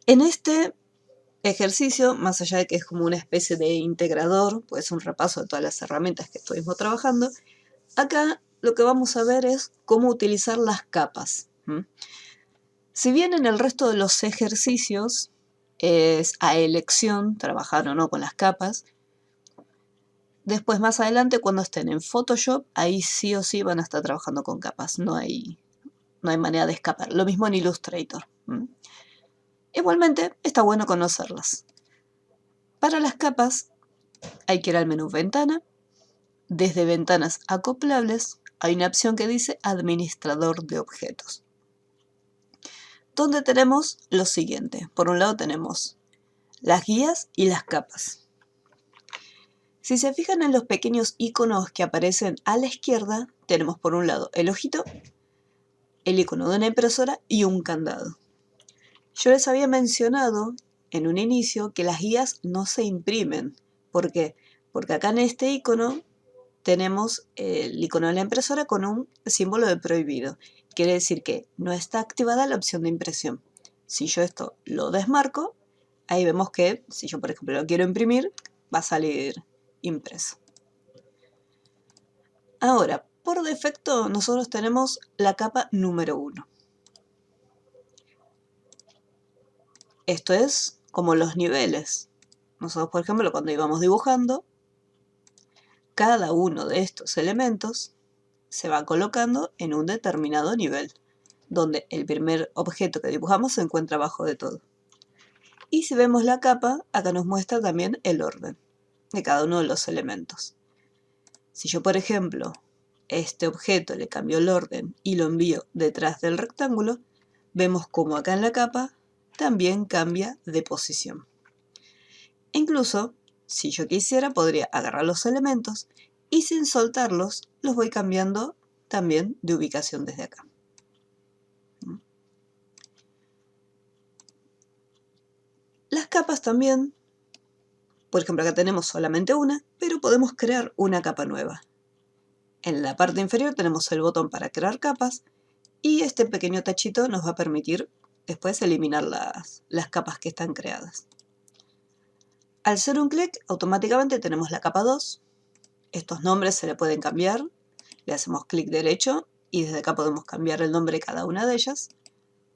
En este ejercicio, más allá de que es como una especie de integrador, pues un repaso de todas las herramientas que estuvimos trabajando, acá lo que vamos a ver es cómo utilizar las capas. Si bien en el resto de los ejercicios es a elección trabajar o no con las capas, después más adelante cuando estén en Photoshop, ahí sí o sí van a estar trabajando con capas, no hay manera de escapar. Lo mismo en Illustrator. Igualmente está bueno conocerlas. Para las capas hay que ir al menú Ventana. Desde Ventanas acoplables hay una opción que dice Administrador de objetos, donde tenemos lo siguiente. Por un lado tenemos las guías y las capas. Si se fijan en los pequeños iconos que aparecen a la izquierda, tenemos por un lado el ojito, el icono de una impresora y un candado. Yo les había mencionado en un inicio que las guías no se imprimen. ¿Por qué? Porque acá en este icono tenemos el icono de la impresora con un símbolo de prohibido. Quiere decir que no está activada la opción de impresión. Si yo esto lo desmarco, ahí vemos que si yo por ejemplo lo quiero imprimir, va a salir impreso. Ahora, por defecto nosotros tenemos la capa número 1. Esto es como los niveles. Nosotros por ejemplo cuando íbamos dibujando, cada uno de estos elementos se va colocando en un determinado nivel, donde el primer objeto que dibujamos se encuentra abajo de todo. Y si vemos la capa, acá nos muestra también el orden de cada uno de los elementos. Si yo, por ejemplo, este objeto le cambio el orden y lo envío detrás del rectángulo, vemos como acá en la capa también cambia de posición. Incluso, si yo quisiera, podría agarrar los elementos y sin soltarlos, los voy cambiando también de ubicación desde acá. Las capas también, por ejemplo acá tenemos solamente una, pero podemos crear una capa nueva. En la parte inferior tenemos el botón para crear capas y este pequeño tachito nos va a permitir después eliminar las capas que están creadas. Al hacer un clic, automáticamente tenemos la capa 2. Estos nombres se le pueden cambiar. Le hacemos clic derecho y desde acá podemos cambiar el nombre de cada una de ellas.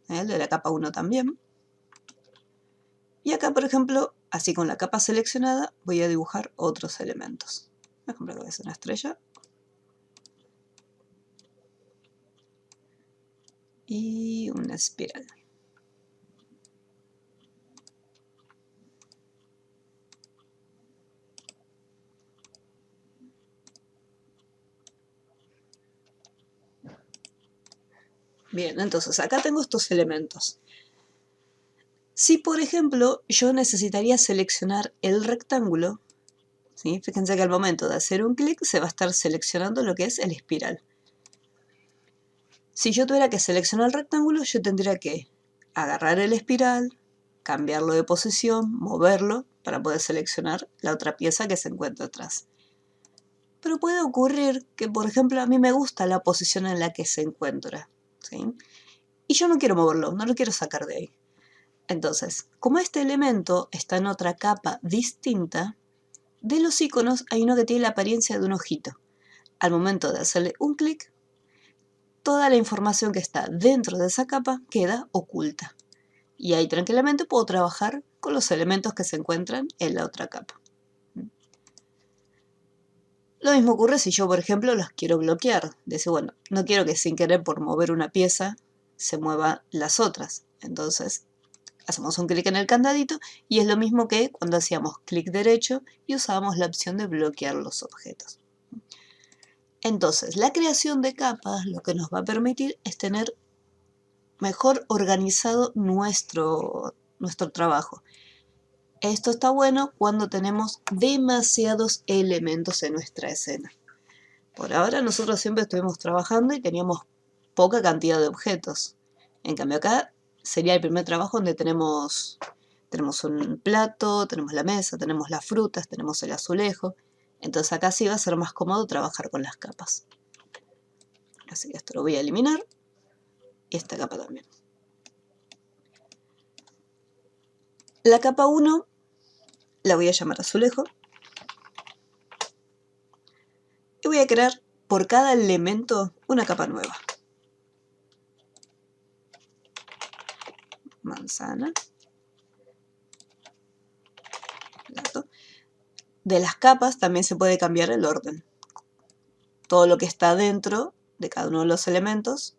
El de la capa 1 también. Y acá, por ejemplo, así con la capa seleccionada, voy a dibujar otros elementos. Por ejemplo, voy a hacer una estrella. Y una espiral. Bien, entonces acá tengo estos elementos. Si, por ejemplo, yo necesitaría seleccionar el rectángulo, ¿sí? Fíjense que al momento de hacer un clic se va a estar seleccionando lo que es el espiral. Si yo tuviera que seleccionar el rectángulo, yo tendría que agarrar el espiral, cambiarlo de posición, moverlo para poder seleccionar la otra pieza que se encuentra atrás. Pero puede ocurrir que, por ejemplo, a mí me gusta la posición en la que se encuentra, ¿sí? Y yo no quiero moverlo, no lo quiero sacar de ahí. Entonces, como este elemento está en otra capa distinta, de los iconos hay uno que tiene la apariencia de un ojito. Al momento de hacerle un clic, toda la información que está dentro de esa capa queda oculta. Y ahí tranquilamente puedo trabajar con los elementos que se encuentran en la otra capa. Lo mismo ocurre si yo, por ejemplo, los quiero bloquear. Dice, bueno, no quiero que sin querer por mover una pieza se muevan las otras. Entonces, hacemos un clic en el candadito y es lo mismo que cuando hacíamos clic derecho y usábamos la opción de bloquear los objetos. Entonces, la creación de capas lo que nos va a permitir es tener mejor organizado nuestro trabajo. Esto está bueno cuando tenemos demasiados elementos en nuestra escena. Por ahora nosotros siempre estuvimos trabajando y teníamos poca cantidad de objetos. En cambio acá sería el primer trabajo donde tenemos un plato, tenemos la mesa, tenemos las frutas, tenemos el azulejo. Entonces acá sí va a ser más cómodo trabajar con las capas. Así que esto lo voy a eliminar. Y esta capa también. La capa 1 la voy a llamar azulejo. Y voy a crear por cada elemento una capa nueva. Manzana. Plato. De las capas también se puede cambiar el orden. Todo lo que está dentro de cada uno de los elementos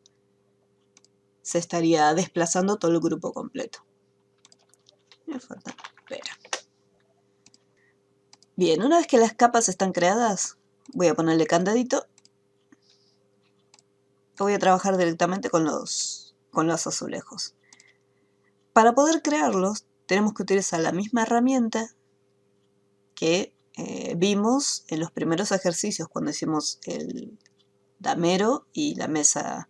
se estaría desplazando todo el grupo completo. Me falta pera. Bien, una vez que las capas están creadas, voy a ponerle candadito. Voy a trabajar directamente con los azulejos. Para poder crearlos, tenemos que utilizar la misma herramienta que vimos en los primeros ejercicios cuando hicimos el damero y la mesa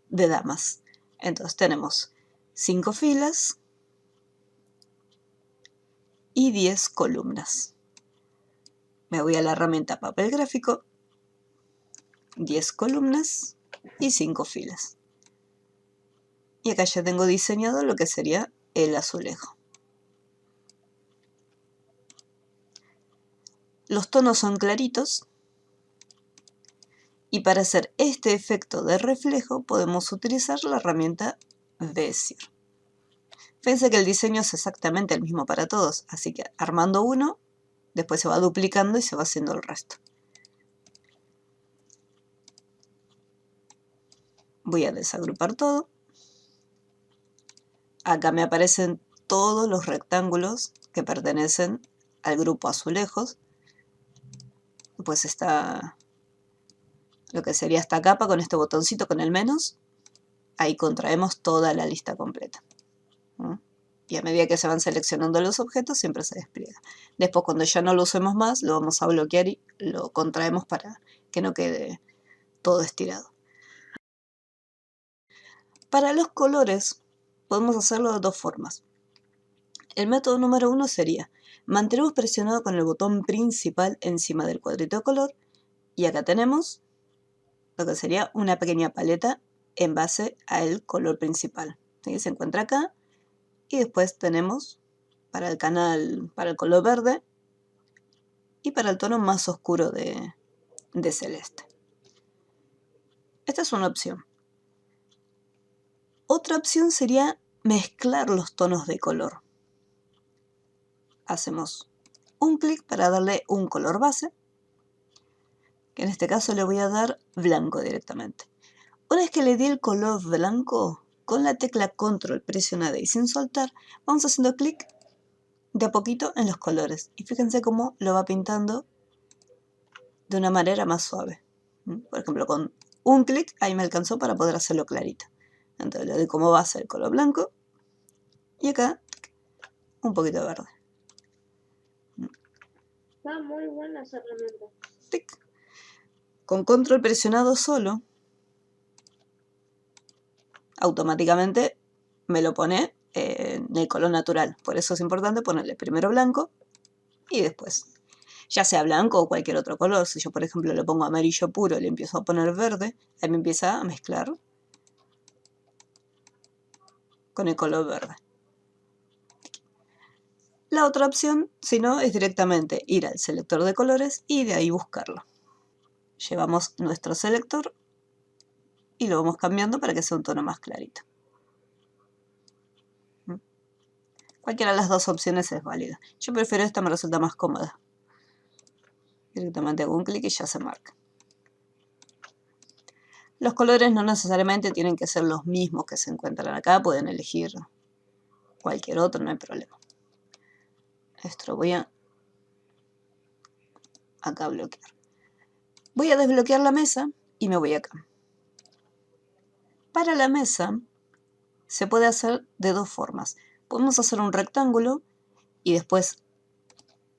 de damas. Entonces tenemos 5 filas y 10 columnas. Me voy a la herramienta papel gráfico, 10 columnas y 5 filas. Y acá ya tengo diseñado lo que sería el azulejo. Los tonos son claritos. Y para hacer este efecto de reflejo podemos utilizar la herramienta Bezier. Fíjense que el diseño es exactamente el mismo para todos, así que armando uno, después se va duplicando y se va haciendo el resto. Voy a desagrupar todo. Acá me aparecen todos los rectángulos que pertenecen al grupo azulejos. Pues está lo que sería esta capa con este botoncito con el menos. Ahí contraemos toda la lista completa. Y a medida que se van seleccionando los objetos siempre se despliega. Después cuando ya no lo usemos más lo vamos a bloquear y lo contraemos para que no quede todo estirado. Para los colores podemos hacerlo de dos formas. El método número 1 sería: mantenemos presionado con el botón principal encima del cuadrito de color y acá tenemos lo que sería una pequeña paleta en base al color principal. ¿Sí? Se encuentra acá y después tenemos para el color verde y para el tono más oscuro de celeste. Esta es una opción. Otra opción sería mezclar los tonos de color. Hacemos un clic para darle un color base, que en este caso le voy a dar blanco directamente. Una vez que le di el color blanco, con la tecla control presionada y sin soltar, vamos haciendo clic de a poquito en los colores. Y fíjense cómo lo va pintando de una manera más suave. Por ejemplo, con un clic ahí me alcanzó para poder hacerlo clarito. Entonces le doy como base el color blanco y acá un poquito de verde. Está muy buena esa herramienta. Tic. Con control presionado solo, automáticamente me lo pone en el color natural. Por eso es importante ponerle primero blanco y después, ya sea blanco o cualquier otro color. Si yo, por ejemplo, le pongo amarillo puro y le empiezo a poner verde, ahí me empieza a mezclar con el color verde. La otra opción, si no, es directamente ir al selector de colores y de ahí buscarlo. Llevamos nuestro selector y lo vamos cambiando para que sea un tono más clarito. Cualquiera de las dos opciones es válida. Yo prefiero esta, me resulta más cómoda. Directamente hago un clic y ya se marca. Los colores no necesariamente tienen que ser los mismos que se encuentran acá, pueden elegir cualquier otro, no hay problema. Esto lo voy a acá bloquear. Voy a desbloquear la mesa y me voy acá. Para la mesa se puede hacer de dos formas. Podemos hacer un rectángulo y después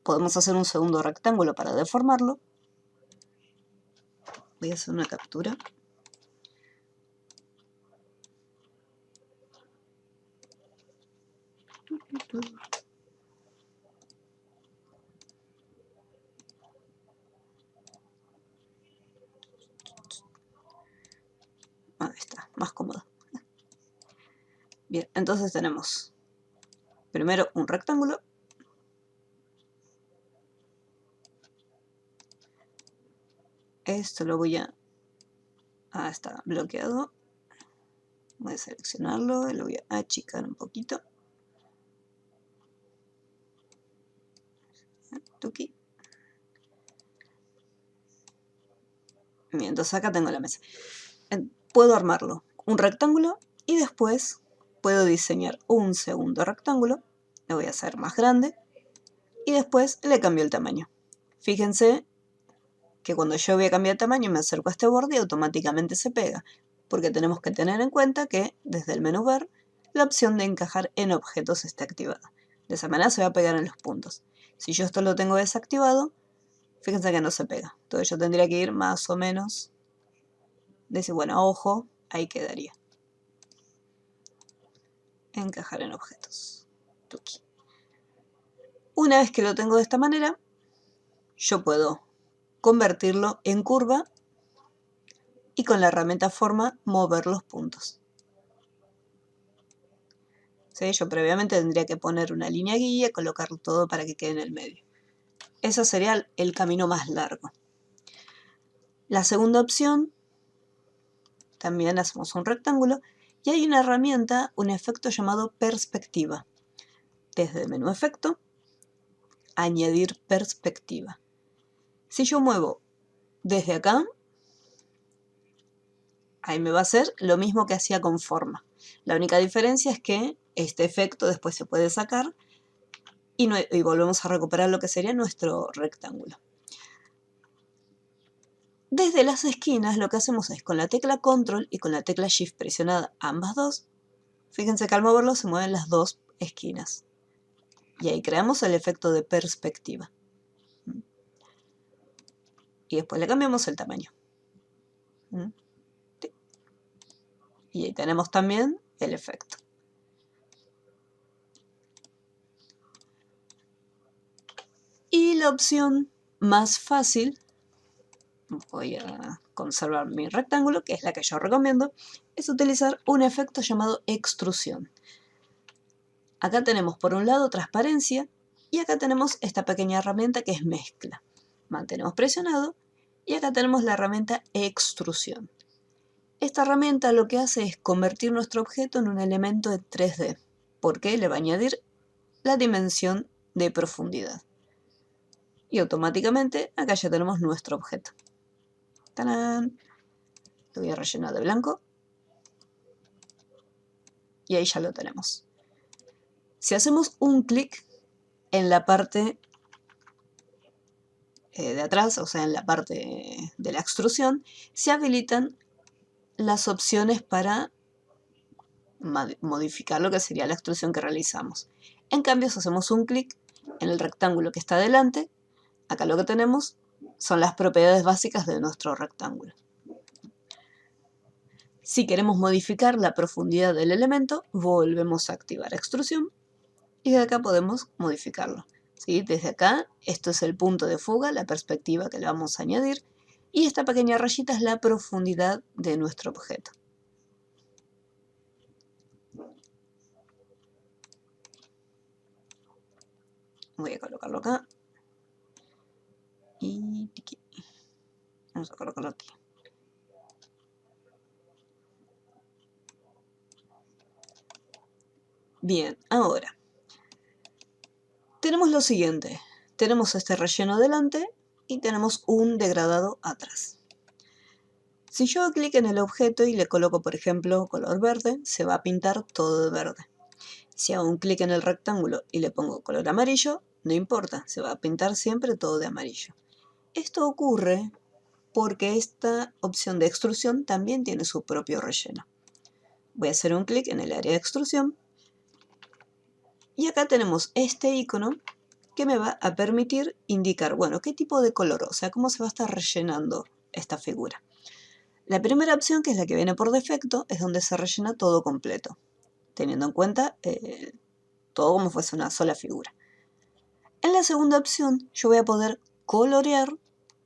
podemos hacer un segundo rectángulo para deformarlo. Voy a hacer una captura. Ahí está, más cómodo. Bien, entonces tenemos Primero un rectángulo. Esto lo voy a... Ah, está bloqueado. Voy a seleccionarlo y lo voy a achicar un poquito. Tuki. Bien, entonces acá tengo la mesa. Puedo armarlo. Un rectángulo y después puedo diseñar un segundo rectángulo. Lo voy a hacer más grande. Y después le cambio el tamaño. Fíjense que cuando yo voy a cambiar de tamaño me acerco a este borde y automáticamente se pega. Porque tenemos que tener en cuenta que desde el menú ver la opción de encajar en objetos está activada. De esa manera se va a pegar en los puntos. Si yo esto lo tengo desactivado, fíjense que no se pega. Entonces yo tendría que ir más o menos. Decir, bueno, ojo, ahí quedaría. Encajar en objetos. Tuki. Una vez que lo tengo de esta manera, yo puedo convertirlo en curva y con la herramienta forma mover los puntos. ¿Sí? Yo previamente tendría que poner una línea guía, colocar todo para que quede en el medio. Ese sería el camino más largo. La segunda opción, también hacemos un rectángulo y hay una herramienta, un efecto llamado perspectiva. Desde el menú efecto, añadir perspectiva. Si yo muevo desde acá, ahí me va a hacer lo mismo que hacía con forma. La única diferencia es que este efecto después se puede sacar y volvemos a recuperar lo que sería nuestro rectángulo. Desde las esquinas lo que hacemos es con la tecla Control y con la tecla Shift presionada ambas dos, fíjense que al moverlo se mueven las dos esquinas. Y ahí creamos el efecto de perspectiva. Y después le cambiamos el tamaño. Y ahí tenemos también el efecto. Y la opción más fácil, voy a conservar mi rectángulo, que es la que yo recomiendo, es utilizar un efecto llamado extrusión. Acá tenemos por un lado transparencia y acá tenemos esta pequeña herramienta que es mezcla. Mantenemos presionado y acá tenemos la herramienta extrusión. Esta herramienta lo que hace es convertir nuestro objeto en un elemento en 3D, porque le va a añadir la dimensión de profundidad. Y automáticamente acá ya tenemos nuestro objeto. ¡Tarán! Lo voy a rellenar de blanco. Y ahí ya lo tenemos. Si hacemos un clic en la parte de atrás, o sea en la parte de la extrusión, se habilitan las opciones para modificar lo que sería la extrusión que realizamos. En cambio, si hacemos un clic en el rectángulo que está delante, acá lo que tenemos son las propiedades básicas de nuestro rectángulo. Si queremos modificar la profundidad del elemento, volvemos a activar extrusión y de acá podemos modificarlo. ¿Sí? Desde acá, esto es el punto de fuga, la perspectiva que le vamos a añadir, y esta pequeña rayita es la profundidad de nuestro objeto. Voy a colocarlo acá. Y vamos a colocarlo aquí. Bien, ahora tenemos lo siguiente. Tenemos este relleno delante y tenemos un degradado atrás. Si yo hago clic en el objeto y le coloco, por ejemplo, color verde, se va a pintar todo de verde. Si hago un clic en el rectángulo y le pongo color amarillo, no importa, se va a pintar siempre todo de amarillo. Esto ocurre porque esta opción de extrusión también tiene su propio relleno. Voy a hacer un clic en el área de extrusión y acá tenemos este icono que me va a permitir indicar, bueno, qué tipo de color, o sea, cómo se va a estar rellenando esta figura. La primera opción, que es la que viene por defecto, es donde se rellena todo completo, teniendo en cuenta todo como fuese una sola figura. En la segunda opción, yo voy a poder colorear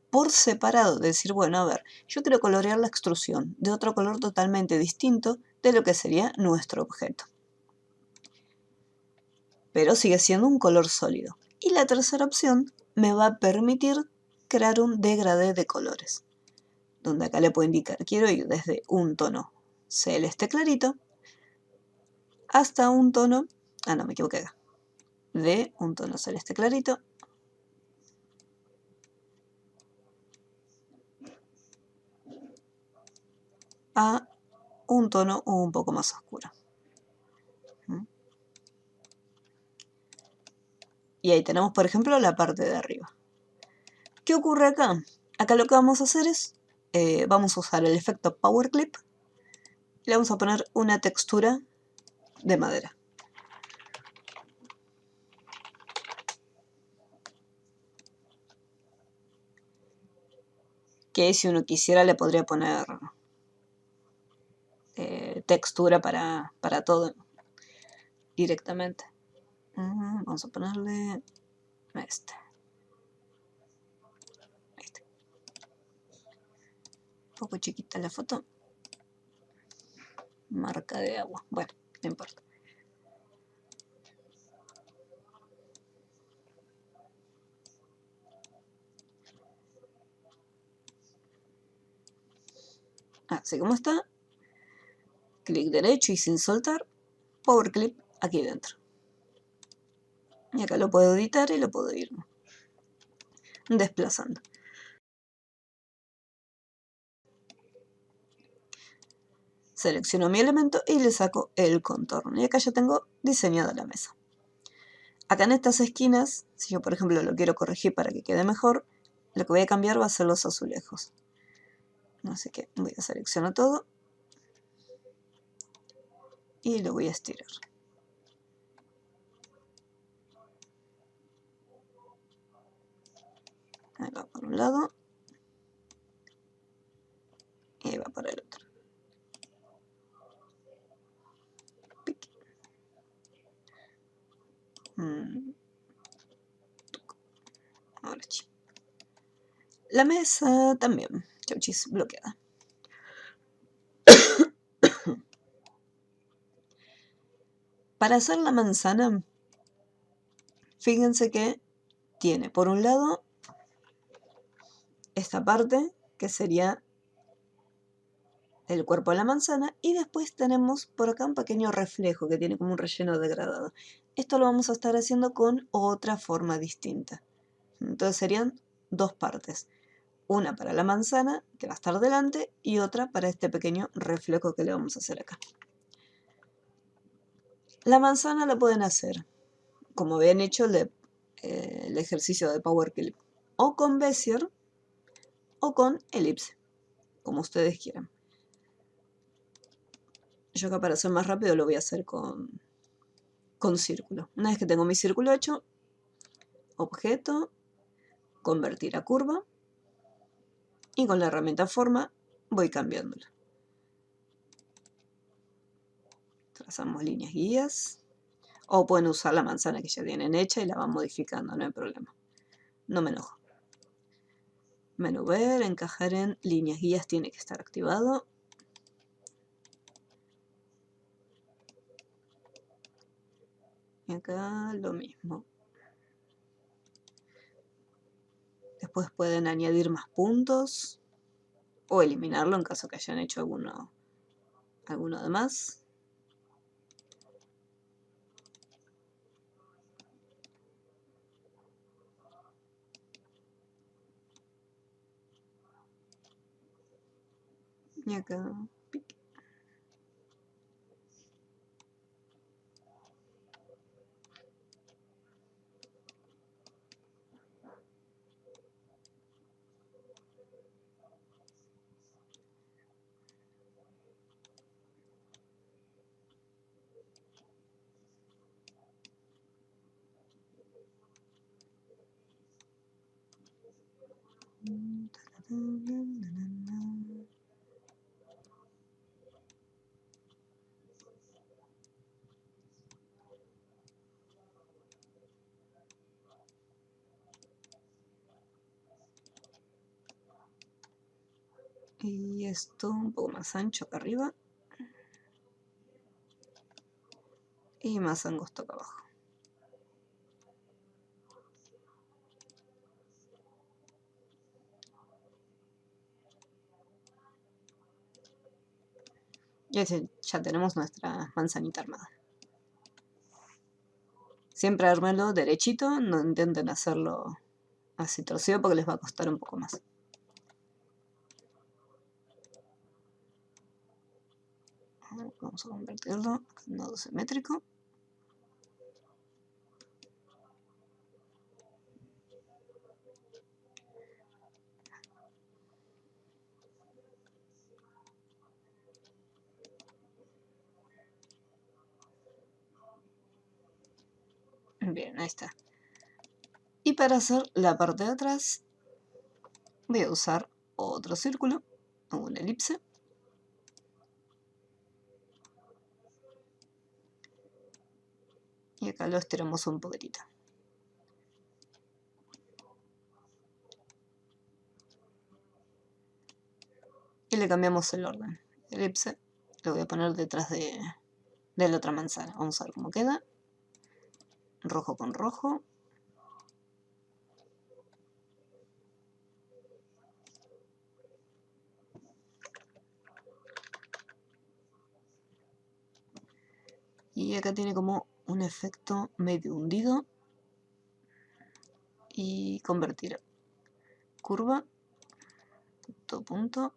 por separado, decir, bueno, a ver, yo quiero colorear la extrusión de otro color totalmente distinto de lo que sería nuestro objeto. pero sigue siendo un color sólido. Y la tercera opción me va a permitir crear un degradé de colores, donde acá le puedo indicar, quiero ir desde un tono celeste clarito hasta un tono, no me equivoqué acá, de un tono celeste clarito a un tono un poco más oscuro. Y ahí tenemos, por ejemplo, la parte de arriba. ¿Qué ocurre acá? Acá lo que vamos a hacer es, vamos a usar el efecto Power Clip y le vamos a poner una textura de madera. Que si uno quisiera le podría poner textura para todo directamente. Vamos a ponerle este. Un poco chiquita la foto. Marca de agua. Bueno, no importa. Así como está. Clic derecho y sin soltar. Power Clip aquí dentro. Y acá lo puedo editar y lo puedo ir desplazando. Selecciono mi elemento y le saco el contorno. Y acá ya tengo diseñada la mesa. Acá en estas esquinas, si yo por ejemplo lo quiero corregir para que quede mejor, lo que voy a cambiar va a ser los azulejos. Así que voy a seleccionar todo y lo voy a estirar. Ahí va por un lado y ahí va por el otro. Ahora sí. La mesa también, chauchis, bloqueada. Para hacer la manzana, fíjense que tiene por un lado esta parte que sería el cuerpo de la manzana y después tenemos por acá un pequeño reflejo que tiene como un relleno degradado. Esto lo vamos a estar haciendo con otra forma distinta. Entonces serían dos partes. Una para la manzana, que va a estar delante, y otra para este pequeño reflejo que le vamos a hacer acá. La manzana la pueden hacer, como habían hecho el ejercicio de Power Clip, o con Bezier o con elipse, como ustedes quieran. Yo acá para hacer más rápido lo voy a hacer con círculo. Una vez que tengo mi círculo hecho, objeto, convertir a curva, y con la herramienta forma voy cambiándola. Trazamos líneas guías, o pueden usar la manzana que ya tienen hecha y la van modificando, no hay problema. No me enojo. Menú ver, encajar en líneas guías tiene que estar activado. Y acá lo mismo. Después pueden añadir más puntos o eliminarlo en caso que hayan hecho alguno de más. Y acá, pic. Y esto un poco más ancho acá arriba. Y más angosto acá abajo. Y ya tenemos nuestra manzanita armada. Siempre ármenlo derechito, no intenten hacerlo así torcido porque les va a costar un poco más. Vamos a convertirlo en nodo simétrico. Bien, ahí está. Y para hacer la parte de atrás, voy a usar otro círculo, o una elipse. Y acá lo estiramos un poquitito. Y le cambiamos el orden. Elipse lo voy a poner detrás de la otra manzana. Vamos a ver cómo queda. Rojo con rojo. Y acá tiene como un efecto medio hundido. Y convertir curva, punto, punto.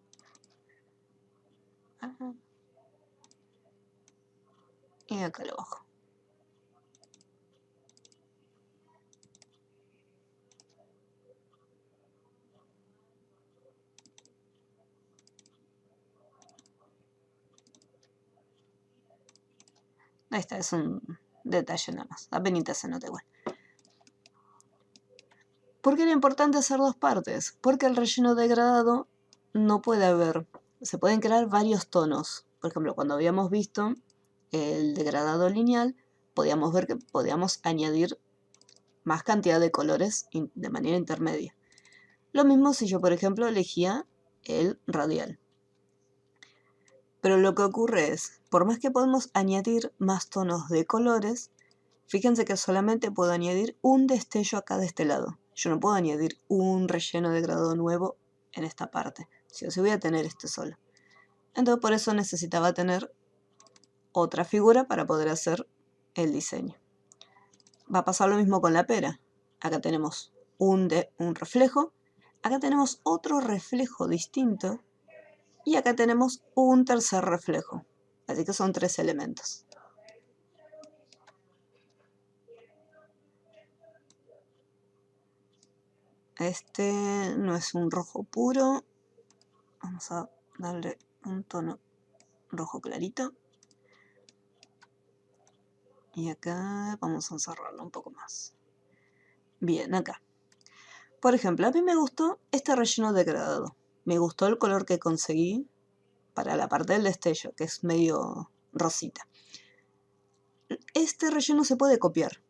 Y acá lo bajo. Ahí está, es un detalle nada más. Apenas se nota igual. ¿Por qué era importante hacer dos partes? Porque el relleno degradado no puede haber. Se pueden crear varios tonos. Por ejemplo, cuando habíamos visto el degradado lineal, podíamos ver que podíamos añadir más cantidad de colores de manera intermedia. Lo mismo si yo, por ejemplo, elegía el radial. Pero lo que ocurre es, por más que podemos añadir más tonos de colores, fíjense que solamente puedo añadir un destello acá de este lado. Yo no puedo añadir un relleno degradado nuevo en esta parte. Sí o sí voy a tener este solo. Entonces por eso necesitaba tener otra figura para poder hacer el diseño. Va a pasar lo mismo con la pera. Acá tenemos un reflejo. Acá tenemos otro reflejo distinto. Y acá tenemos un tercer reflejo. Así que son 3 elementos. Este no es un rojo puro. Vamos a darle un tono rojo clarito. Y acá vamos a encerrarlo un poco más. Bien, acá. Por ejemplo, a mí me gustó este relleno degradado. Me gustó el color que conseguí para la parte del destello, que es medio rosita. Este relleno se puede copiar.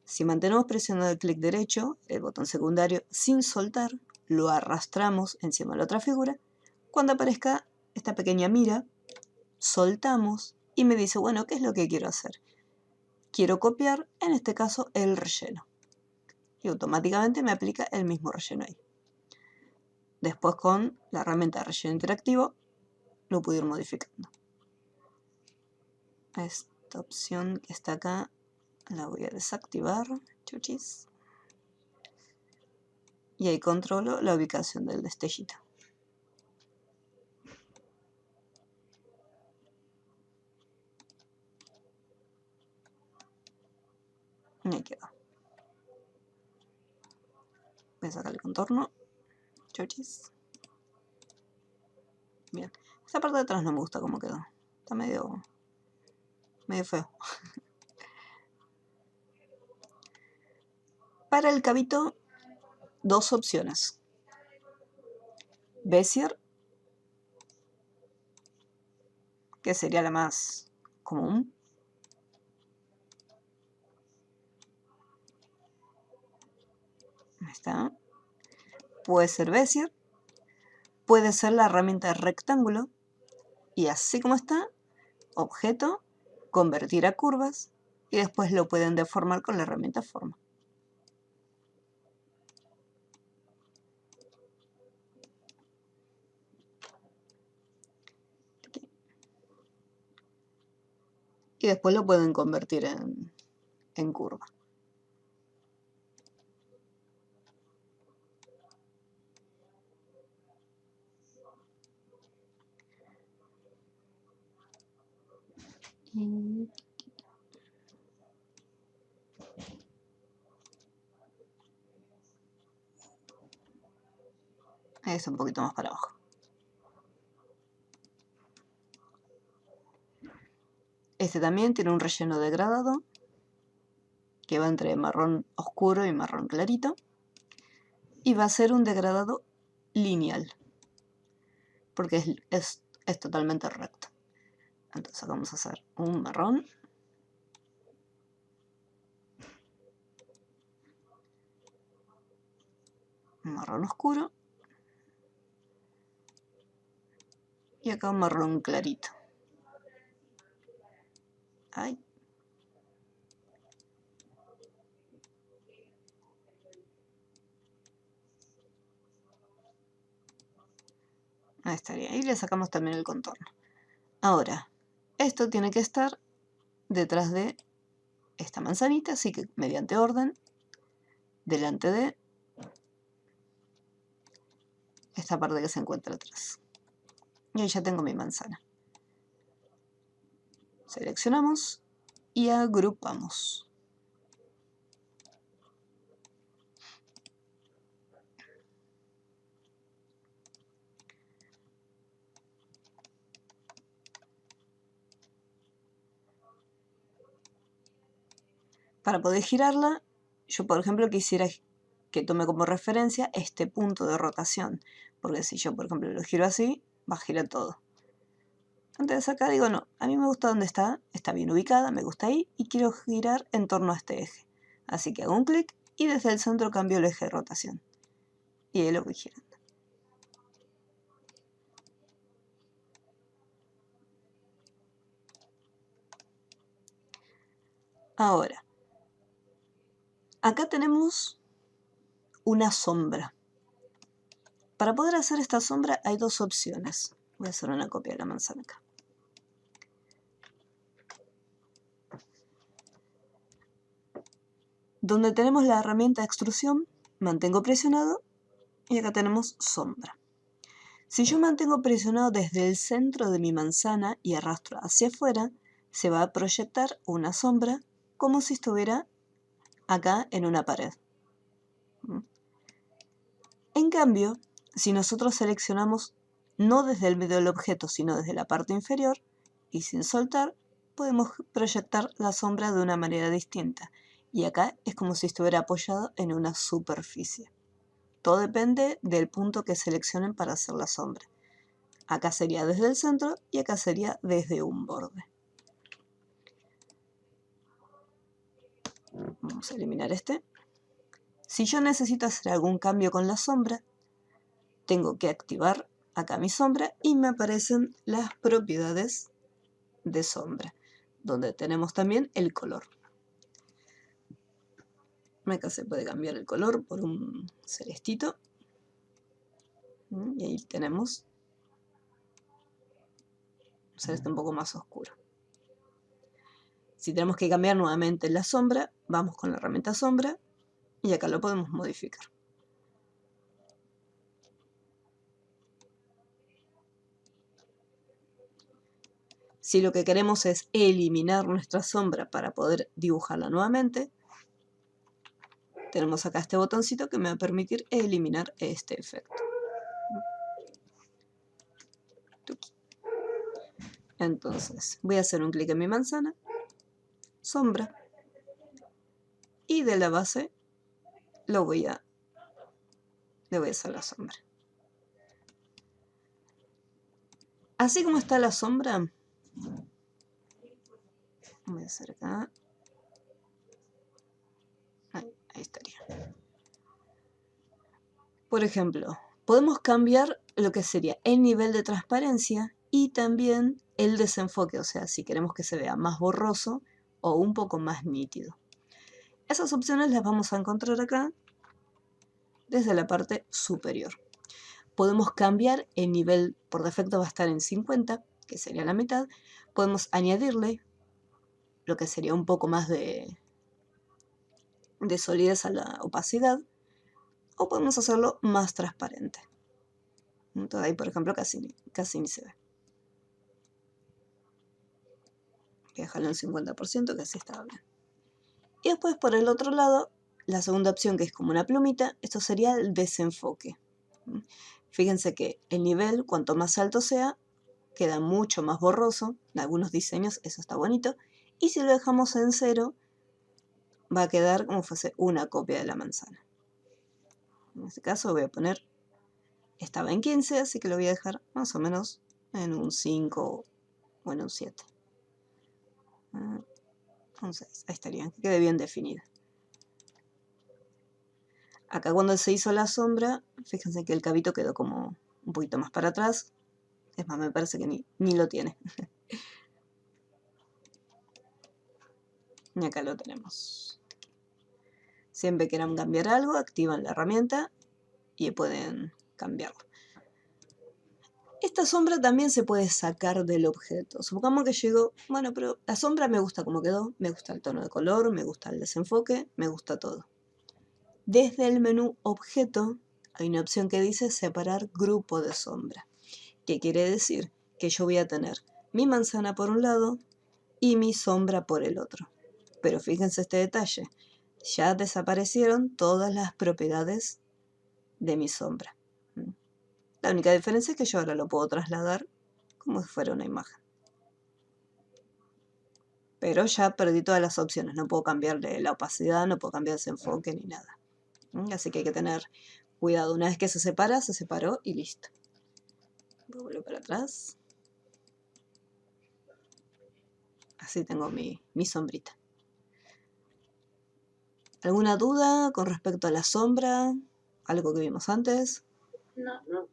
Si mantenemos presionado el clic derecho, el botón secundario, sin soltar, lo arrastramos encima de la otra figura. Cuando aparezca esta pequeña mira, soltamos y me dice, bueno, ¿qué es lo que quiero hacer? Quiero copiar, en este caso, el relleno. Y automáticamente me aplica el mismo relleno ahí. Después con la herramienta de relleno interactivo lo puedo ir modificando. Esta opción que está acá la voy a desactivar. Chuchis. Y ahí controlo la ubicación del destellito. Y ahí quedó. Voy a sacar el contorno. Chuchis. Bien. Esta parte de atrás no me gusta cómo quedó. Está medio feo. Para el cabito, dos opciones. Bezier, que sería la más común. Ahí está. Puede ser Bezier. Puede ser la herramienta rectángulo. Y así como está, objeto, convertir a curvas. Y después lo pueden deformar con la herramienta forma. después lo pueden convertir en curva. Y es un poquito más para abajo. Este también tiene un relleno degradado que va entre marrón oscuro y marrón clarito. Y va a ser un degradado lineal, porque es totalmente recto. Entonces vamos a hacer un marrón. Un marrón oscuro. Y acá un marrón clarito. Ahí. Ahí estaría. Y le sacamos también el contorno. Ahora, esto tiene que estar detrás de esta manzanita, así que mediante orden, delante de esta parte que se encuentra atrás. Y ahí ya tengo mi manzana. Seleccionamos y agrupamos. Para poder girarla, yo por ejemplo quisiera que tome como referencia este punto de rotación, porque si yo por ejemplo lo giro así, va a girar todo. Entonces acá digo no, a mí me gusta donde está bien ubicada, me gusta ahí y quiero girar en torno a este eje. Así que hago un clic y desde el centro cambio el eje de rotación. Y ahí lo voy girando. Ahora, acá tenemos una sombra. Para poder hacer esta sombra hay dos opciones. Voy a hacer una copia de la manzana acá. Donde tenemos la herramienta de extrusión, mantengo presionado y acá tenemos sombra. Si yo mantengo presionado desde el centro de mi manzana y arrastro hacia afuera, se va a proyectar una sombra como si estuviera acá en una pared. En cambio, si nosotros seleccionamos no desde el medio del objeto, sino desde la parte inferior y sin soltar, podemos proyectar la sombra de una manera distinta. Y acá es como si estuviera apoyado en una superficie. Todo depende del punto que seleccionen para hacer la sombra. Acá sería desde el centro y acá sería desde un borde. Vamos a eliminar este. Si yo necesito hacer algún cambio con la sombra, tengo que activar acá mi sombra y me aparecen las propiedades de sombra, donde tenemos también el color. Acá se puede cambiar el color por un celestito. Y ahí tenemos un celeste un poco más oscuro. Si tenemos que cambiar nuevamente la sombra, vamos con la herramienta sombra y acá lo podemos modificar. Si lo que queremos es eliminar nuestra sombra para poder dibujarla nuevamente, tenemos acá este botoncito que me va a permitir eliminar este efecto. Entonces, voy a hacer un clic en mi manzana, sombra, y de la base le voy a hacer la sombra. Así como está la sombra, voy a hacer acá. Ahí estaría. Por ejemplo, podemos cambiar lo que sería el nivel de transparencia y también el desenfoque, o sea, si queremos que se vea más borroso o un poco más nítido. Esas opciones las vamos a encontrar acá desde la parte superior. Podemos cambiar el nivel, por defecto va a estar en 50, que sería la mitad. Podemos añadirle lo que sería un poco más de solidez a la opacidad, o podemos hacerlo más transparente. Entonces ahí, por ejemplo, casi ni se ve. Voy a dejarlo en 50%, que así está bien. Y después, por el otro lado, la segunda opción, que es como una plumita, esto sería el desenfoque. Fíjense que el nivel, cuanto más alto sea, queda mucho más borroso. En algunos diseños eso está bonito. Y si lo dejamos en 0, va a quedar como fuese una copia de la manzana. En este caso voy a poner, estaba en 15, así que lo voy a dejar más o menos en un 5 o en un 7. Un 6, ahí estaría, que quede bien definida. Acá cuando se hizo la sombra, fíjense que el cabito quedó como un poquito más para atrás. Es más, me parece que ni lo tiene. Y acá lo tenemos. Siempre quieran cambiar algo, activan la herramienta y pueden cambiarlo. Esta sombra también se puede sacar del objeto. Supongamos que llegó, bueno, pero la sombra me gusta como quedó, me gusta el tono de color, me gusta el desenfoque, me gusta todo. Desde el menú Objeto hay una opción que dice Separar grupo de sombra. ¿Qué quiere decir? Que yo voy a tener mi manzana por un lado y mi sombra por el otro. Pero fíjense este detalle, ya desaparecieron todas las propiedades de mi sombra. La única diferencia es que yo ahora lo puedo trasladar como si fuera una imagen. Pero ya perdí todas las opciones, no puedo cambiarle la opacidad, no puedo cambiar ese enfoque ni nada. Así que hay que tener cuidado, una vez que se separa, se separó y listo. Voy a volver para atrás. Así tengo mi sombrita. ¿Alguna duda con respecto a la sombra? ¿Algo que vimos antes? No.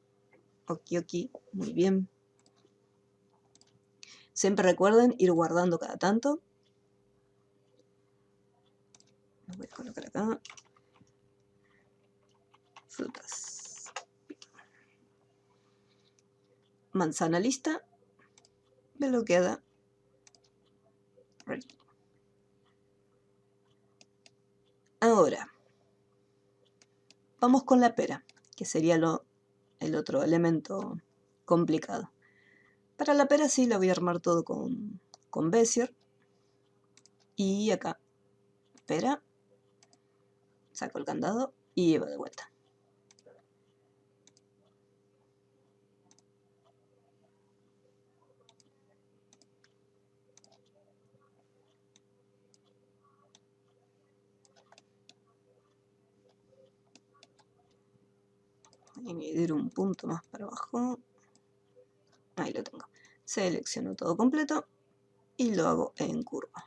Ok, muy bien. Siempre recuerden ir guardando cada tanto. Lo voy a colocar acá. Frutas. Manzana lista. Bloqueada. Ready. Ahora, vamos con la pera, que sería el otro elemento complicado. Para la pera sí la voy a armar todo con Bezier. Y acá, pera, saco el candado y llevo de vuelta. Voy a añadir un punto más para abajo. Ahí lo tengo. Selecciono todo completo y lo hago en curva.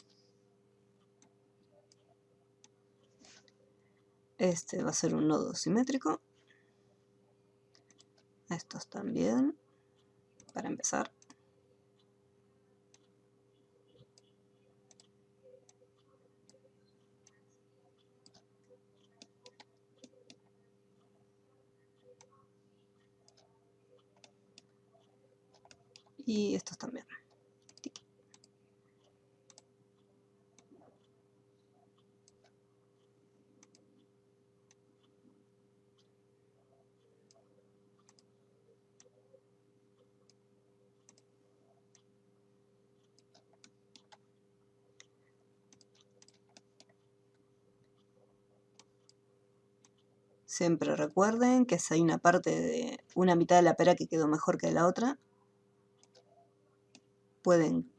Este va a ser un nodo simétrico. Estos también, para empezar. Y estos también. Siempre recuerden que si hay una parte de una mitad de la pera que quedó mejor que la otra, pueden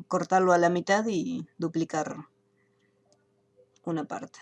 cortarlo a la mitad y duplicar una parte.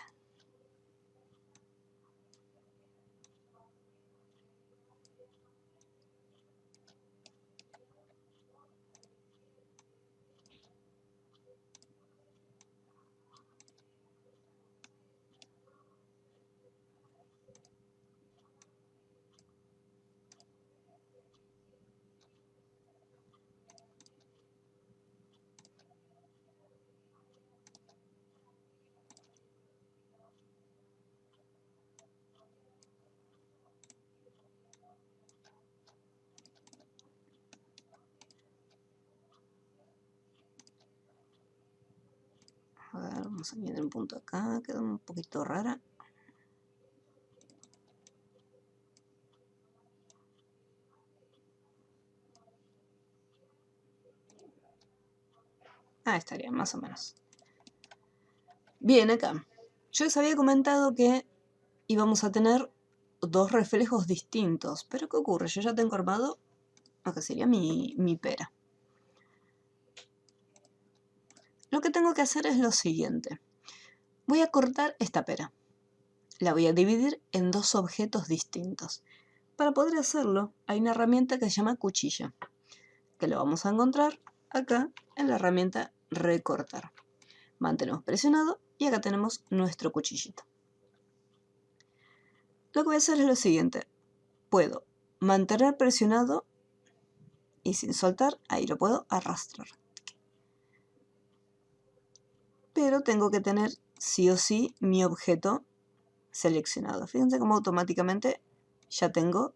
A ver, vamos a añadir un punto acá, queda un poquito rara. Ah, estaría más o menos. Bien, acá. Yo les había comentado que íbamos a tener dos reflejos distintos. Pero ¿qué ocurre? Yo ya tengo armado lo que sería mi pera. Lo que tengo que hacer es lo siguiente. Voy a cortar esta pera. La voy a dividir en dos objetos distintos. Para poder hacerlo, hay una herramienta que se llama cuchilla, que lo vamos a encontrar acá en la herramienta recortar. Mantenemos presionado y acá tenemos nuestro cuchillito. Lo que voy a hacer es lo siguiente. Puedo mantener presionado y sin soltar, ahí lo puedo arrastrar. Pero tengo que tener sí o sí mi objeto seleccionado. Fíjense cómo automáticamente ya tengo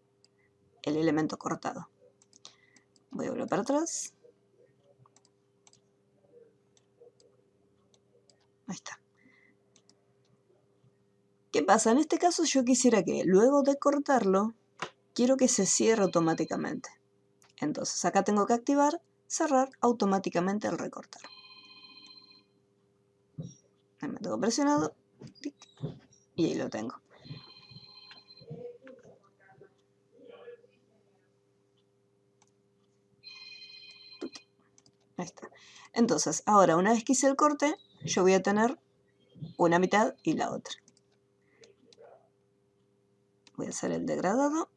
el elemento cortado. Voy a volver para atrás. Ahí está. ¿Qué pasa? En este caso yo quisiera que luego de cortarlo, quiero que se cierre automáticamente. Entonces acá tengo que activar, cerrar automáticamente el recortar. Ahí me tengo presionado y ahí lo tengo. Ahí está. Entonces, ahora una vez que hice el corte, yo voy a tener una mitad y la otra. Voy a hacer el degradado.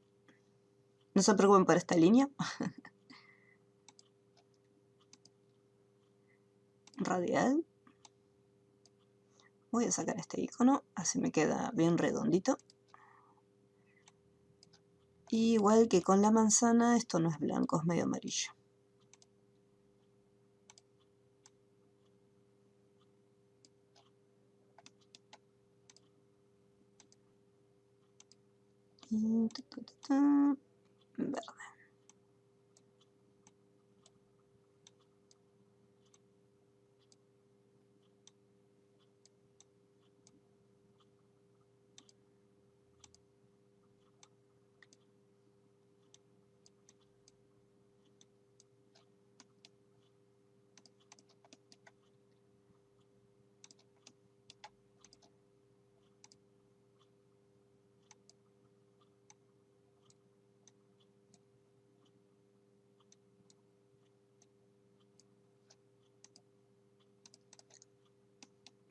No se preocupen por esta línea. Radial. Voy a sacar este icono, así me queda bien redondito. Y igual que con la manzana, esto no es blanco, es medio amarillo. Y verde.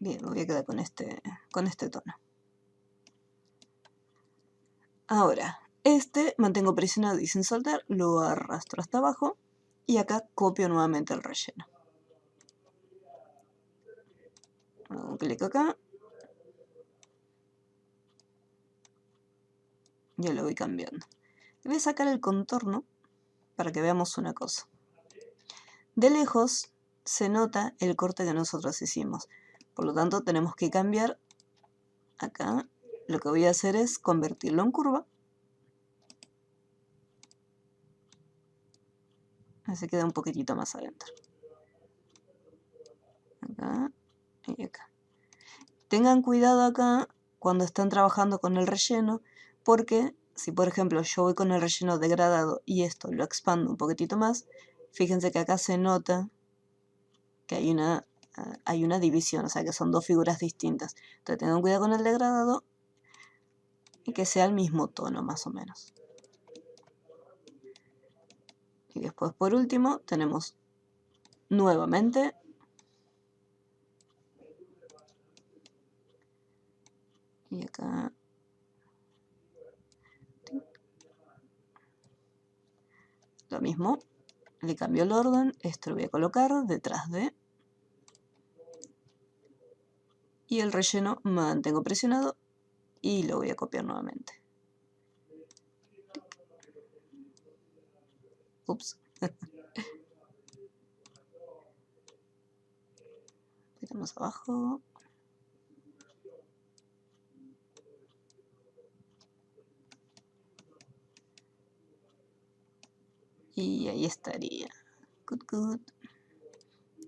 Bien, me voy a quedar con este tono. Ahora, mantengo presionado y sin soltar, lo arrastro hasta abajo y acá copio nuevamente el relleno. Hago un clic acá. Yo lo voy cambiando. Voy a sacar el contorno para que veamos una cosa. De lejos se nota el corte que nosotros hicimos. Por lo tanto, tenemos que cambiar acá. Lo que voy a hacer es convertirlo en curva. Así queda un poquitito más adentro. Acá y acá. Tengan cuidado acá cuando están trabajando con el relleno, porque si por ejemplo yo voy con el relleno degradado y esto lo expando un poquitito más, fíjense que acá se nota que hay una división, o sea que son dos figuras distintas. Entonces tengan cuidado con el degradado y que sea el mismo tono más o menos. Y después por último tenemos nuevamente y acá lo mismo, le cambio el orden, esto lo voy a colocar detrás de y el relleno mantengo presionado y lo voy a copiar nuevamente. Ups. Metemos abajo. Y ahí estaría. Good, good.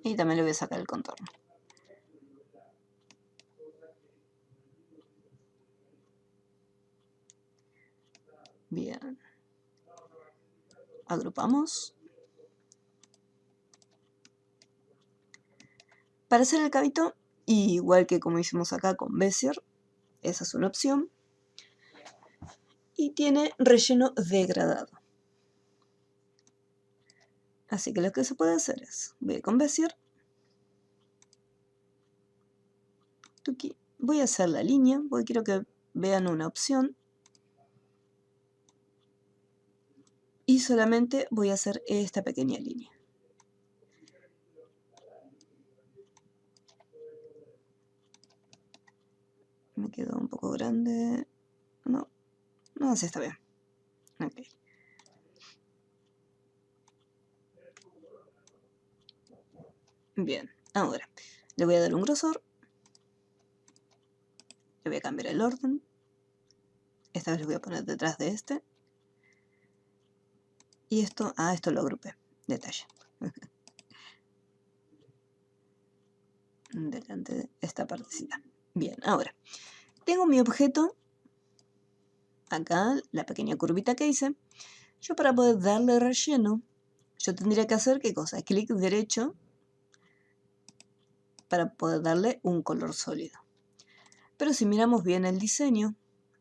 Y también le voy a sacar el contorno. Bien. Agrupamos. Para hacer el cabito, igual que como hicimos acá con Bezier, esa es una opción. Y tiene relleno degradado. Así que lo que se puede hacer es, voy a ir con Bezier. Voy a hacer la línea, porque quiero que vean una opción. Y solamente voy a hacer esta pequeña línea. Me quedó un poco grande. No, así está bien. Ok. Bien, ahora le voy a dar un grosor. Le voy a cambiar el orden. Esta vez lo voy a poner detrás de este. Y esto lo agrupé. Detalle. Delante de esta partecita. Bien, ahora tengo mi objeto. Acá, la pequeña curvita que hice. Yo para poder darle relleno, yo tendría que hacer, ¿qué cosa? Clic derecho para poder darle un color sólido. Pero si miramos bien el diseño,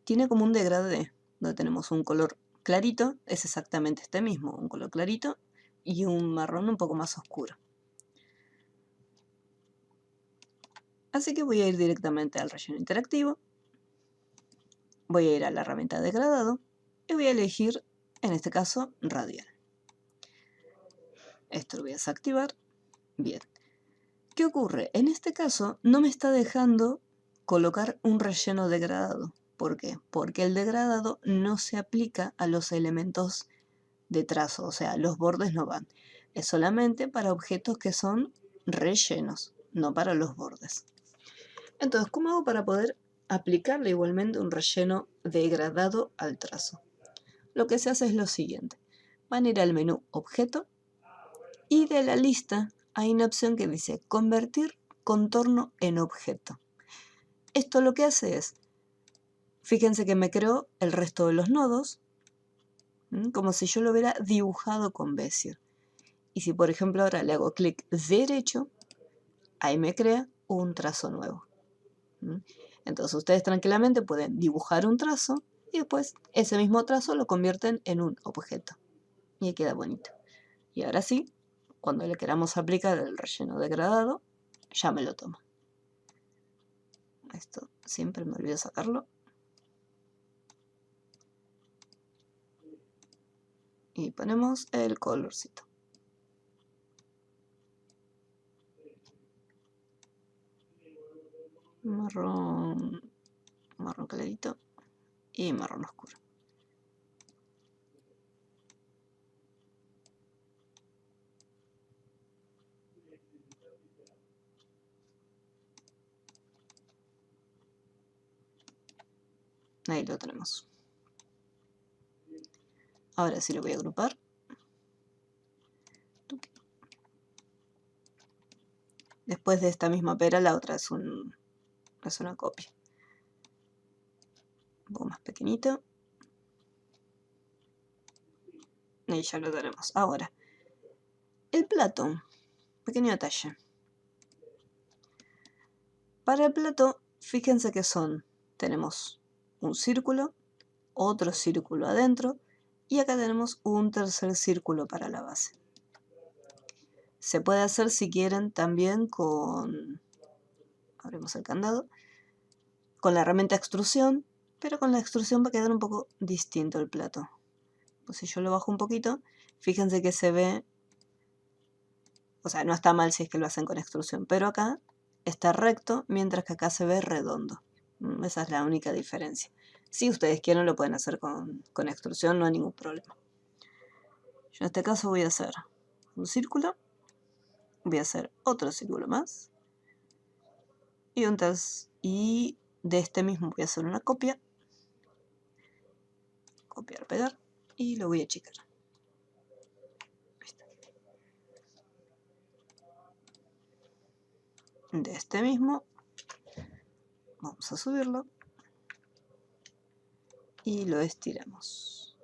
tiene como un degradé, donde tenemos un color clarito, es exactamente este mismo, un color clarito, y un marrón un poco más oscuro. Así que voy a ir directamente al relleno interactivo, voy a ir a la herramienta degradado, y voy a elegir, en este caso, radial. Esto lo voy a desactivar. Bien. ¿Qué ocurre? En este caso no me está dejando colocar un relleno degradado. ¿Por qué? Porque el degradado no se aplica a los elementos de trazo, o sea, los bordes no van. Es solamente para objetos que son rellenos, no para los bordes. Entonces, ¿cómo hago para poder aplicarle igualmente un relleno degradado al trazo? Lo que se hace es lo siguiente. Van a ir al menú Objeto y de la lista hay una opción que dice Convertir contorno en objeto. Esto lo que hace es, fíjense que me creó el resto de los nodos, como si yo lo hubiera dibujado con Bezier. Y si por ejemplo ahora le hago clic derecho, ahí me crea un trazo nuevo. Entonces ustedes tranquilamente pueden dibujar un trazo y después ese mismo trazo lo convierten en un objeto. Y ahí queda bonito. Y ahora sí, cuando le queramos aplicar el relleno degradado, ya me lo toma. Esto siempre me olvido sacarlo. Y ponemos el colorcito. Marrón clarito y marrón oscuro. Ahí lo tenemos. Ahora sí lo voy a agrupar. Después de esta misma pera, la otra es una copia. Un poco más pequeñito. Y ya lo tenemos. Ahora, el plato. Pequeño detalle. Para el plato, fíjense que tenemos un círculo, otro círculo adentro, y acá tenemos un tercer círculo para la base. Se puede hacer si quieren también abrimos el candado, con la herramienta extrusión, pero con la extrusión va a quedar un poco distinto el plato. Pues si yo lo bajo un poquito, fíjense que se ve, o sea, no está mal si es que lo hacen con extrusión, pero acá está recto, mientras que acá se ve redondo. Esa es la única diferencia. Si ustedes quieren lo pueden hacer con extrusión, no hay ningún problema. Yo en este caso voy a hacer un círculo, voy a hacer otro círculo más, y de este mismo voy a hacer una copia, copiar, pegar, y lo voy a achicar. De este mismo vamos a subirlo y lo estiramos.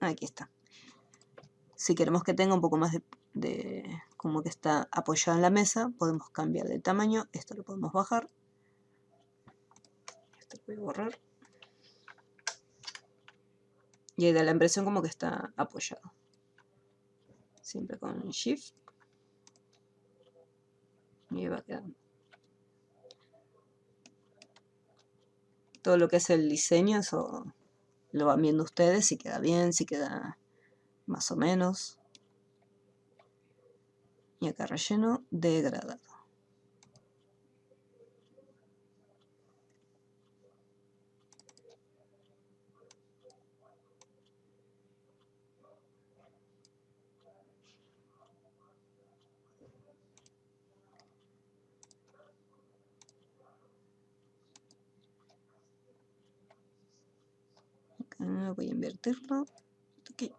Aquí está. Si queremos que tenga un poco más como que está apoyado en la mesa, podemos cambiar de tamaño. Esto lo podemos bajar. Esto lo voy a borrar. Y ahí da la impresión como que está apoyado. Siempre con Shift. Y ahí va quedando. Todo lo que es el diseño, eso lo van viendo ustedes, si queda bien, si queda más o menos. Y acá relleno degradado. Acá voy a invertirlo. Aquí.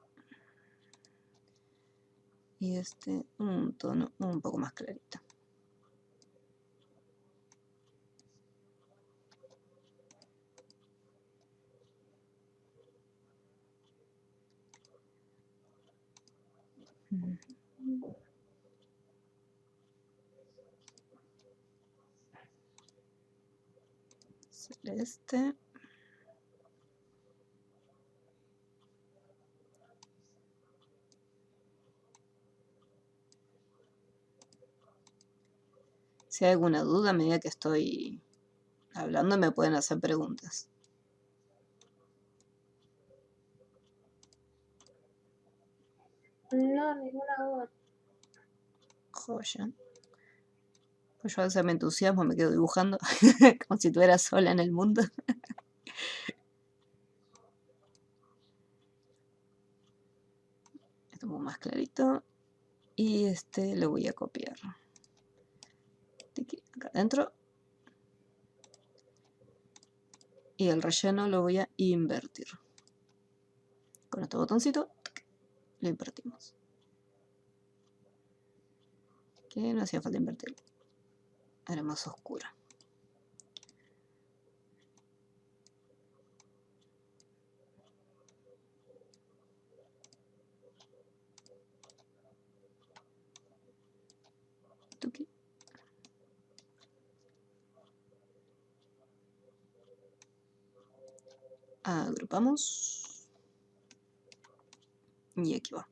Y este un tono un poco más clarito. Celeste. Si hay alguna duda a medida que estoy hablando, me pueden hacer preguntas. No, ninguna duda. Joya. Pues yo a veces me entusiasmo, me quedo dibujando como si estuviera sola en el mundo. Esto un poco más clarito. Y este lo voy a copiar. Acá adentro. Y el relleno lo voy a invertir. Con este botoncito lo invertimos. Que no hacía falta invertirlo. Era más oscuro. Tuki. Agrupamos. Y aquí va.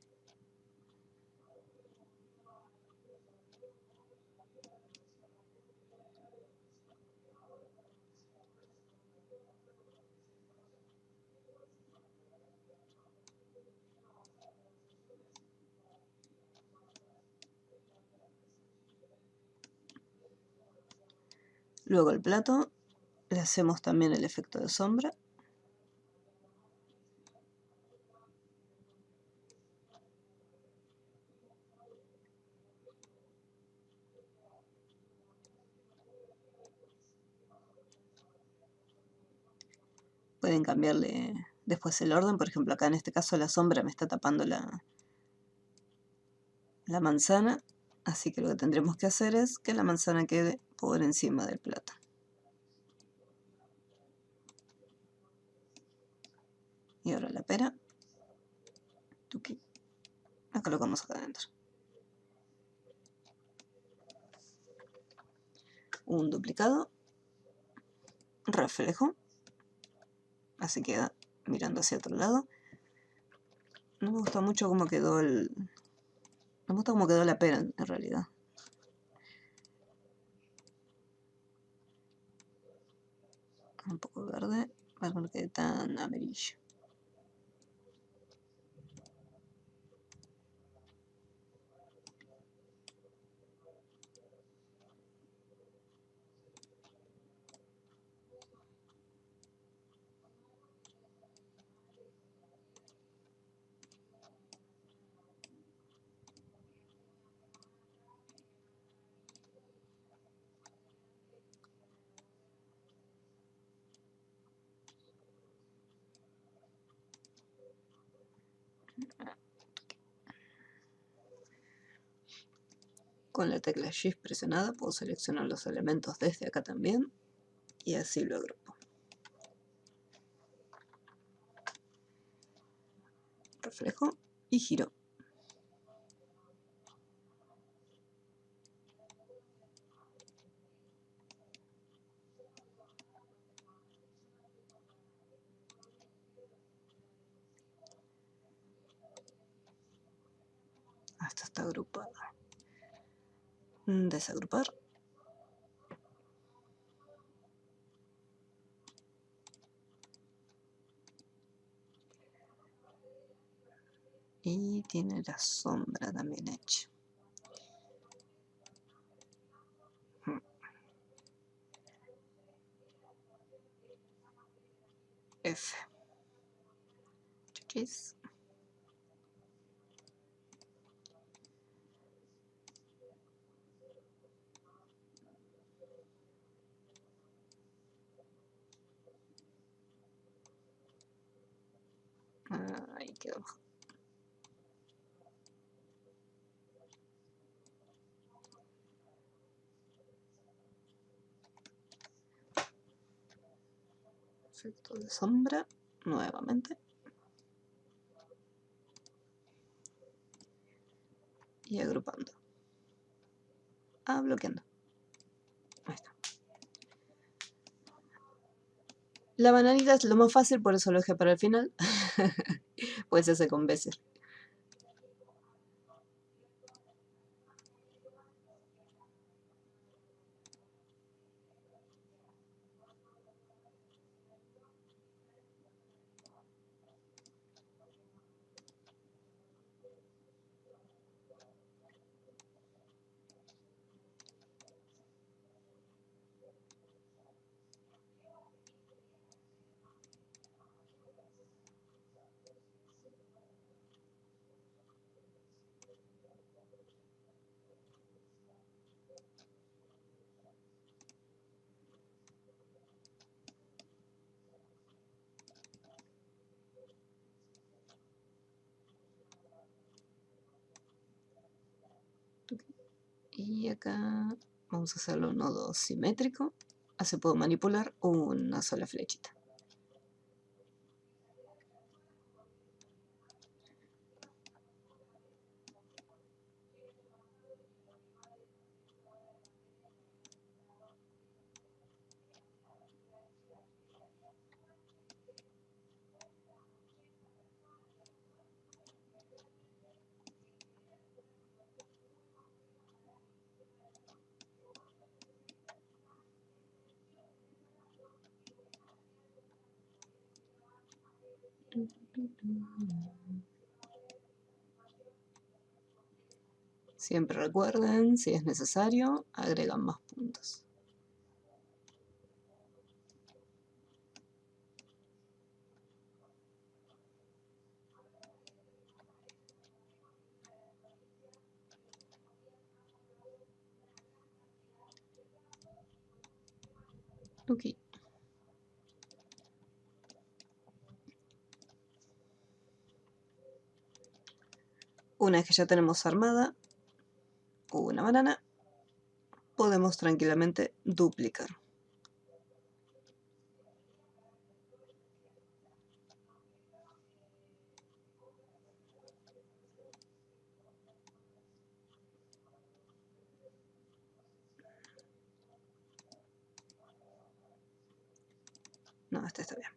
Luego el plato, le hacemos también el efecto de sombra. Pueden cambiarle después el orden, por ejemplo acá en este caso la sombra me está tapando la manzana, así que lo que tendremos que hacer es que la manzana quede por encima del plato. Y ahora la pera. Tuki. La colocamos acá adentro. Un duplicado. Reflejo. Así queda mirando hacia otro lado. No me gusta mucho cómo quedó el... No me gusta cómo quedó la pera en realidad. Un poco verde para que no quede tan amarillo. Con la tecla Shift presionada puedo seleccionar los elementos desde acá también y así lo agrupo. reflejo y giro. Esta está agrupada. Desagrupar. Y tiene la sombra también hecha. F. Chequis. Ahí quedó. Efecto de sombra nuevamente. Y agrupando. Bloqueando. Ahí está. La bananita es lo más fácil, por eso lo dejé para el final. Pues se hace con Bezier. Y acá vamos a hacerlo un nodo simétrico. Así puedo manipular una sola flechita. Siempre recuerden, si es necesario, agregan más puntos. Ok. Una vez que ya tenemos armada una banana, podemos tranquilamente duplicar. No, este está bien.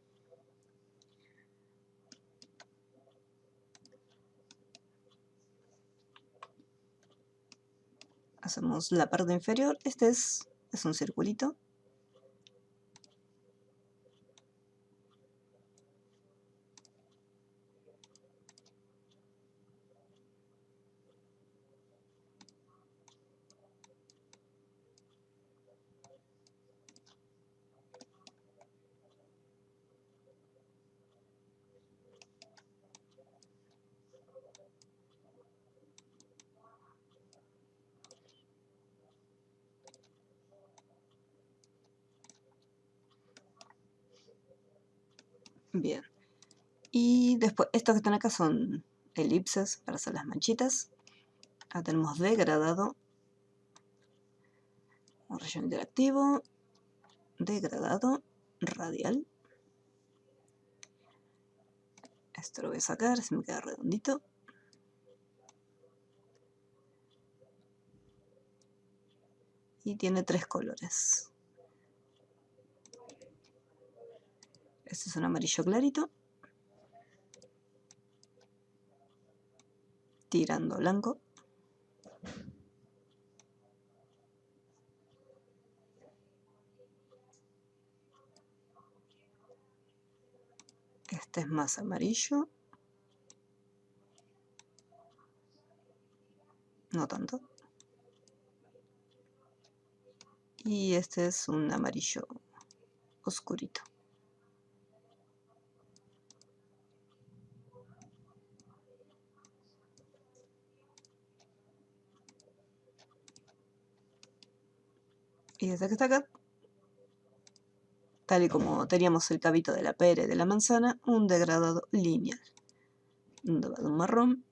Hacemos la parte inferior. Este es un circulito. Bien. Y después, estos que están acá son elipses para hacer las manchitas. Acá tenemos degradado, un relleno interactivo, degradado, radial. Esto lo voy a sacar, se me queda redondito. Y tiene 3 colores. Este es un amarillo clarito. Tirando blanco. Este es más amarillo. No tanto. Y este es un amarillo oscurito. Y este que está acá, tal y como teníamos el cabito de la pera y de la manzana, un degradado lineal. De un marrón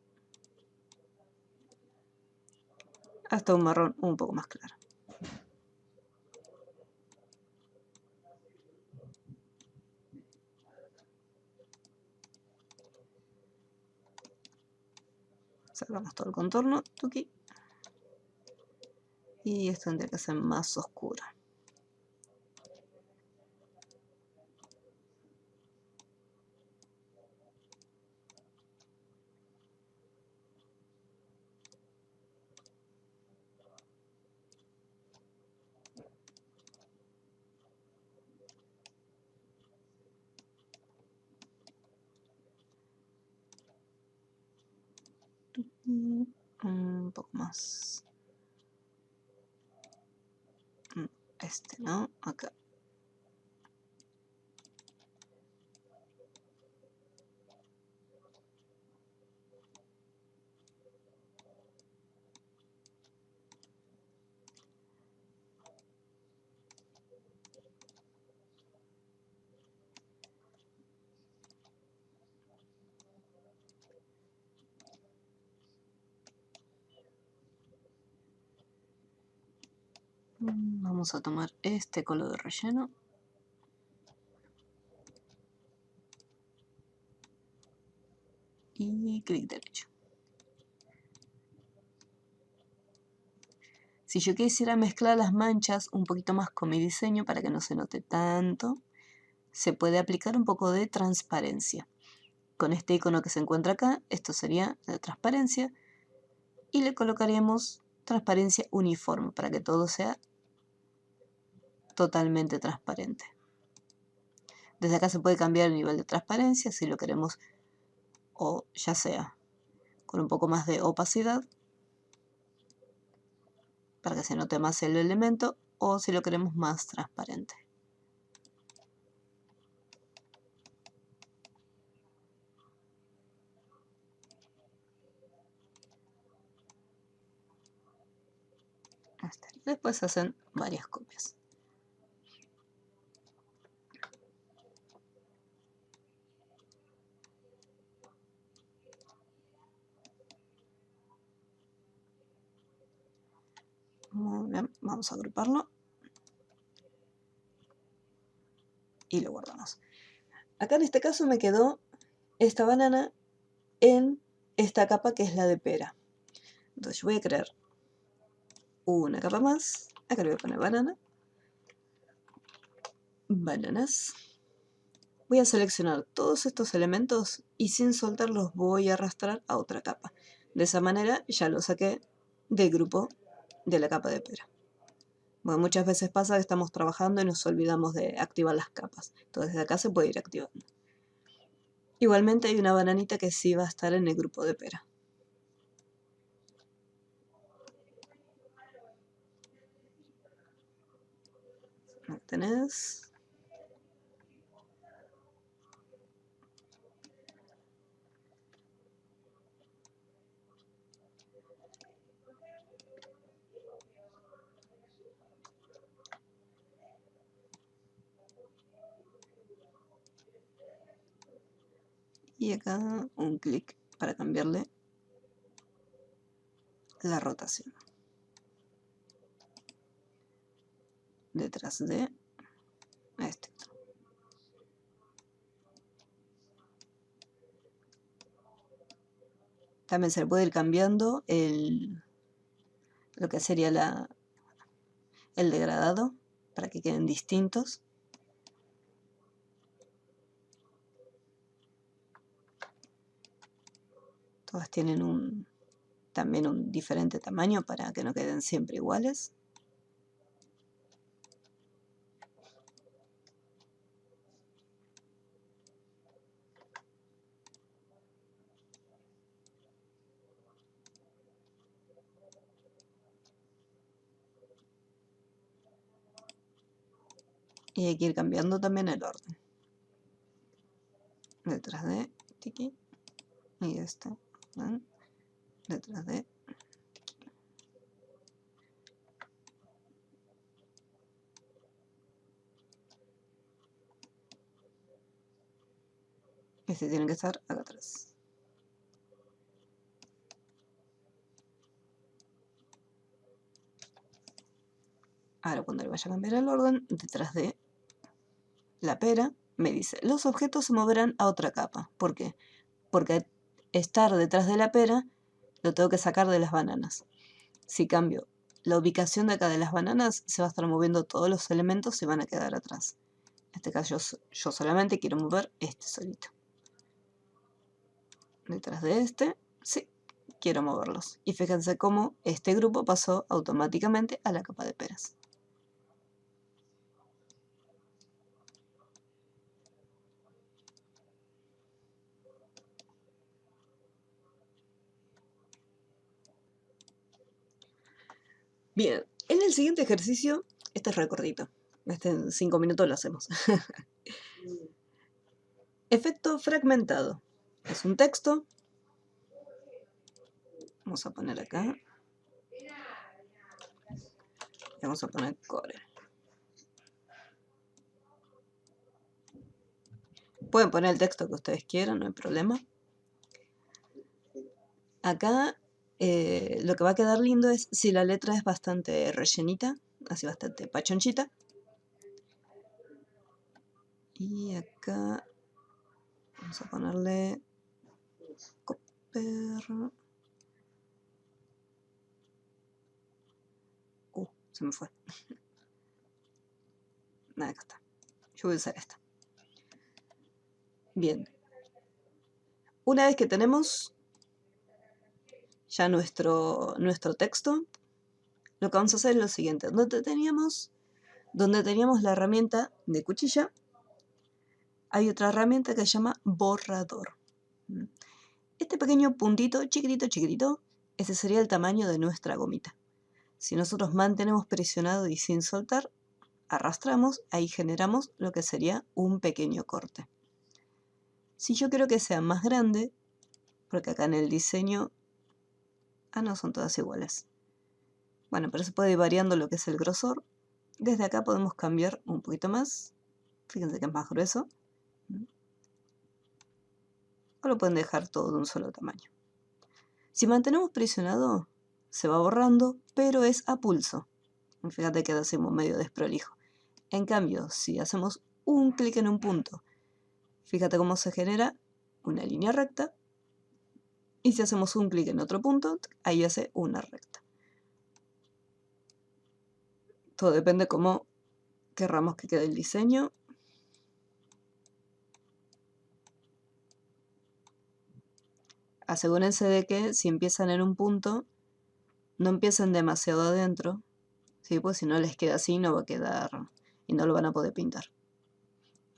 hasta un marrón un poco más claro. Sacamos todo el contorno, tuki. Y esto tendría que ser más oscuro. Un poco más. Este no, acá. Vamos a tomar este color de relleno. Y clic derecho. Si yo quisiera mezclar las manchas un poquito más con mi diseño para que no se note tanto, se puede aplicar un poco de transparencia. Con este icono que se encuentra acá, esto sería la transparencia, y le colocaríamos transparencia uniforme para que todo sea totalmente transparente. Desde acá se puede cambiar el nivel de transparencia si lo queremos, o ya sea con un poco más de opacidad para que se note más el elemento, o si lo queremos más transparente. Después hacen varias copias. Muy bien, vamos a agruparlo y lo guardamos. Acá en este caso me quedó esta banana en esta capa que es la de pera. Entonces yo voy a crear una capa más. Acá le voy a poner banana. Bananas. Voy a seleccionar todos estos elementos y sin soltarlos voy a arrastrar a otra capa. De esa manera ya lo saqué del grupo de la capa de pera. Bueno, muchas veces pasa que estamos trabajando y nos olvidamos de activar las capas. Entonces desde acá se puede ir activando. Igualmente hay una bananita que sí va a estar en el grupo de pera. Ahí tenés. Y acá un clic para cambiarle la rotación. Detrás de este. También se le puede ir cambiando lo que sería el degradado para que queden distintos. Todas tienen también un diferente tamaño para que no queden siempre iguales. Y hay que ir cambiando también el orden. Detrás de tiki. Y este. ¿ven? Detrás de tiki. Este tiene que estar acá atrás. Ahora cuando le vaya a cambiar el orden, detrás de la pera, me dice, los objetos se moverán a otra capa. ¿Por qué? Porque estar detrás de la pera lo tengo que sacar de las bananas. Si cambio la ubicación de acá de las bananas, se va a estar moviendo todos los elementos y van a quedar atrás. En este caso yo solamente quiero mover este solito. Detrás de este, sí, quiero moverlos. Y fíjense cómo este grupo pasó automáticamente a la capa de peras. Bien, en el siguiente ejercicio, este es recortito. En 5 minutos lo hacemos. Efecto fragmentado. Es un texto. Vamos a poner acá. Y vamos a poner Corel. Pueden poner el texto que ustedes quieran, no hay problema. Acá lo que va a quedar lindo es si la letra es bastante rellenita, así bastante pachonchita. Y acá vamos a ponerle Copper. Se me fue. Nada, acá está. Yo voy a usar esta. Bien. Una vez que tenemos ya nuestro texto, lo que vamos a hacer es lo siguiente. Donde teníamos la herramienta de cuchilla, hay otra herramienta que se llama borrador. Este pequeño puntito, chiquitito, chiquitito, ese sería el tamaño de nuestra gomita. Si nosotros mantenemos presionado y sin soltar, arrastramos, ahí generamos lo que sería un pequeño corte. Si yo quiero que sea más grande, porque acá en el diseño, no son todas iguales. Bueno, pero se puede ir variando lo que es el grosor. Desde acá podemos cambiar un poquito más. Fíjense que es más grueso. O lo pueden dejar todo de un solo tamaño. Si mantenemos presionado, se va borrando, pero es a pulso. Fíjate que queda así medio desprolijo. En cambio, si hacemos un clic en un punto, fíjate cómo se genera una línea recta. Y si hacemos un clic en otro punto, ahí hace una recta. Todo depende cómo querramos que quede el diseño. Asegúrense de que si empiezan en un punto, no empiecen demasiado adentro, ¿sí? Pues si no les queda así, no va a quedar y no lo van a poder pintar.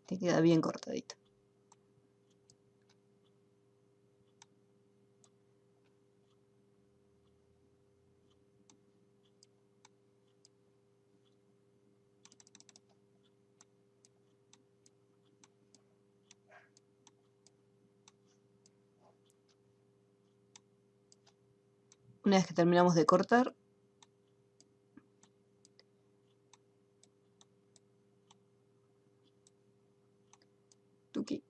Que queda bien cortadito. Una vez que terminamos de cortar,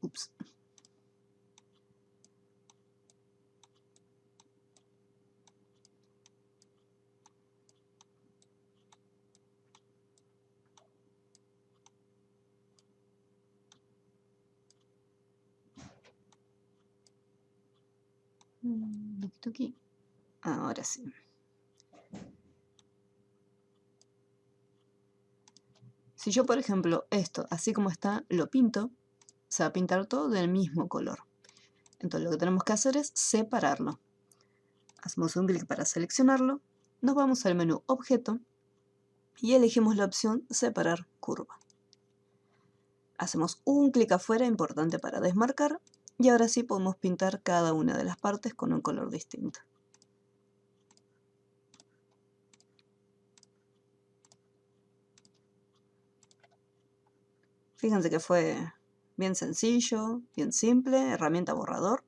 ups. Tuki, tuki. Ahora sí. Si yo, por ejemplo, esto, así como está, lo pinto, se va a pintar todo del mismo color. Entonces lo que tenemos que hacer es separarlo. Hacemos un clic para seleccionarlo, nos vamos al menú Objeto y elegimos la opción Separar curva. Hacemos un clic afuera, importante para desmarcar, y ahora sí podemos pintar cada una de las partes con un color distinto. Fíjense que fue bien sencillo, bien simple, herramienta borrador.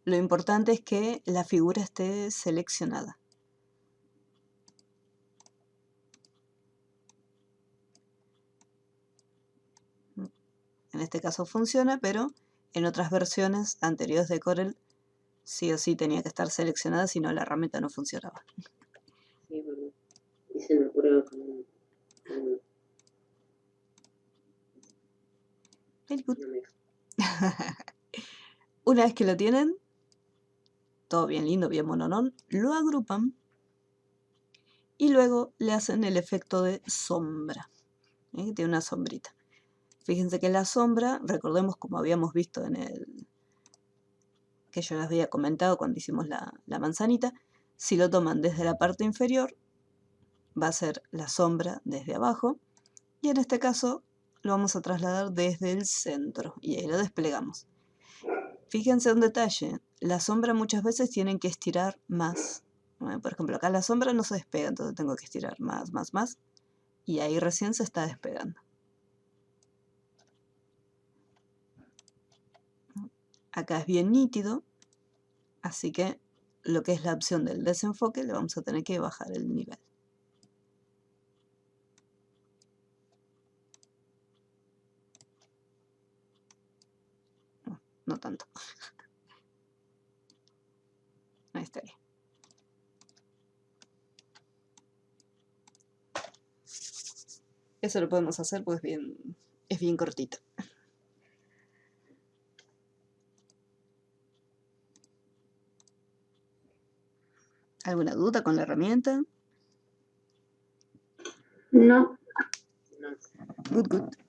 Lo importante es que la figura esté seleccionada. En este caso funciona, pero en otras versiones anteriores de Corel sí o sí tenía que estar seleccionada, si no la herramienta no funcionaba. Sí, bueno, hice una prueba con Very good. una mezcla. Una vez que lo tienen, todo bien lindo, bien mononón, lo agrupan y luego le hacen el efecto de sombra. Tiene una sombrita. Fíjense que la sombra, recordemos como habíamos visto en el que yo les había comentado cuando hicimos la manzanita, si lo toman desde la parte inferior, va a ser la sombra desde abajo, y en este caso lo vamos a trasladar desde el centro, y ahí lo desplegamos. Fíjense un detalle, la sombra muchas veces tienen que estirar más. Por ejemplo, acá la sombra no se despega, entonces tengo que estirar más, más, más, y ahí recién se está despegando. Acá es bien nítido, así que lo que es la opción del desenfoque le vamos a tener que bajar el nivel. No tanto. Ahí estaría. Eso lo podemos hacer pues es bien cortito. ¿Alguna duda con la herramienta? No. No. Good, good.